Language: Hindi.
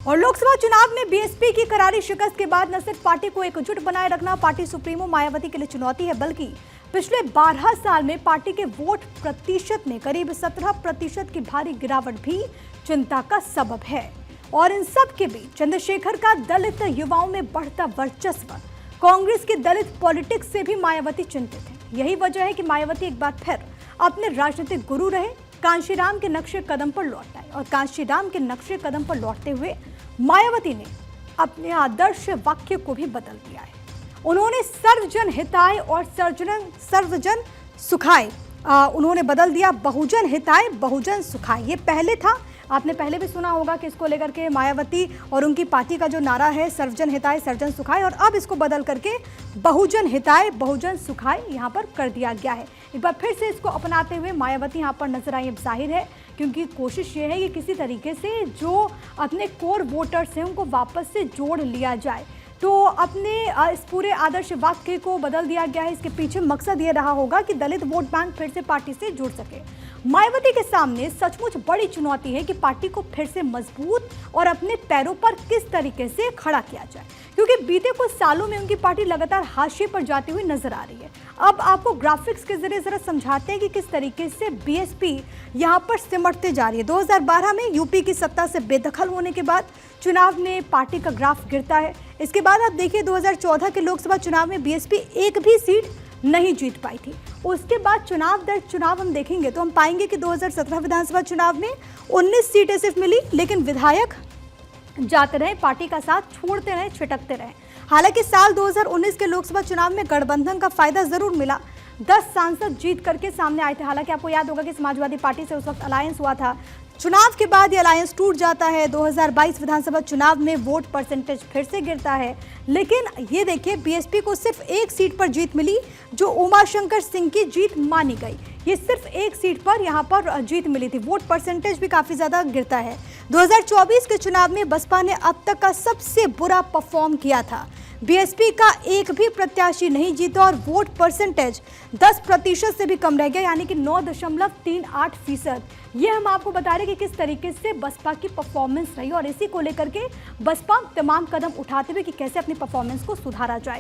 और लोकसभा चुनाव में बीएसपी की करारी शिकस्त के बाद न सिर्फ पार्टी को एकजुट बनाए रखना पार्टी सुप्रीमो मायावती के लिए चुनौती है, बल्कि पिछले 12 साल में पार्टी के वोट प्रतिशत में करीब 17% की भारी गिरावट भी चिंता का सबब है। और इन सब के बीच चंद्रशेखर का दलित युवाओं में बढ़ता वर्चस्व, कांग्रेस की दलित पॉलिटिक्स से भी मायावती चिंतित है। यही वजह है कि मायावती एक बार फिर अपने राजनीतिक गुरु रहे, कांशीराम के नक्शे कदम पर लौट आए। और कांशीराम के नक्शे कदम पर लौटते हुए मायावती ने अपने आदर्श वाक्य को भी बदल दिया है। उन्होंने सर्वजन हिताय और सर्वजन सुखाय उन्होंने बदल दिया बहुजन हिताय बहुजन सुखाय। ये पहले था, आपने पहले भी सुना होगा कि इसको लेकर के मायावती और उनकी पार्टी का जो नारा है सर्वजन हिताय सर्वजन सुखाय, और अब इसको बदल करके बहुजन हिताय बहुजन सुखाय यहाँ पर कर दिया गया है। एक बार फिर से इसको अपनाते हुए मायावती यहाँ पर नजर आई। जाहिर है क्योंकि कोशिश ये है कि किसी तरीके से जो अपने कोर वोटर्स हैं उनको वापस से जोड़ लिया जाए, तो अपने इस पूरे आदर्श वाक्य को बदल दिया गया है। इसके पीछे मकसद ये रहा होगा कि दलित वोट बैंक फिर से पार्टी से जुड़ सके। मायावती के सामने सचमुच बड़ी चुनौती है कि पार्टी को फिर से मजबूत और अपने पैरों पर किस तरीके से खड़ा किया जाए, क्योंकि बीते कुछ सालों में उनकी पार्टी लगातार हाशिए पर जाती हुई नजर आ रही है। अब आपको ग्राफिक्स के जरिए जरा समझाते हैं कि किस तरीके से बीएसपी यहां पर सिमटते जा रही है। 2012 में यूपी की सत्ता से बेदखल होने के बाद चुनाव में पार्टी का ग्राफ गिरता है। इसके बाद आप देखिए 2014 के लोकसभा चुनाव में बीएसपी एक भी सीट नहीं जीत पाई थी। उसके बाद चुनाव दर चुनाव हम देखेंगे तो हम पाएंगे कि 2017 विधानसभा चुनाव में 19 सीटें सिर्फ मिली, लेकिन विधायक जाते रहे, पार्टी का साथ छोड़ते रहे, छिटकते रहे। हालांकि साल 2019 के लोकसभा चुनाव में गठबंधन का फायदा जरूर मिला, 10 सांसद जीत करके सामने आए थे। हालांकि आपको याद होगा कि समाजवादी पार्टी से उस वक्त अलायंस हुआ था। चुनाव के बाद ये अलायंस टूट जाता है। 2022 विधानसभा चुनाव में वोट परसेंटेज फिर से गिरता है, लेकिन ये देखिए बीएसपी को सिर्फ एक सीट पर जीत मिली, जो उमाशंकर सिंह की जीत मानी गई। ये सिर्फ एक सीट पर यहाँ पर जीत मिली थी। वोट परसेंटेज भी काफी ज्यादा गिरता है। 2024 के चुनाव में बसपा ने अब तक का सबसे बुरा परफॉर्म किया था। बीएसपी का एक भी प्रत्याशी नहीं जीता और वोट परसेंटेज 10% से भी कम रह गया, यानी कि 9.38%। ये हम आपको बता रहे कि किस तरीके से बसपा की परफॉर्मेंस रही, और इसी को लेकर के बसपा तमाम कदम उठाते हुए कि कैसे अपनी परफॉर्मेंस को सुधारा जाए।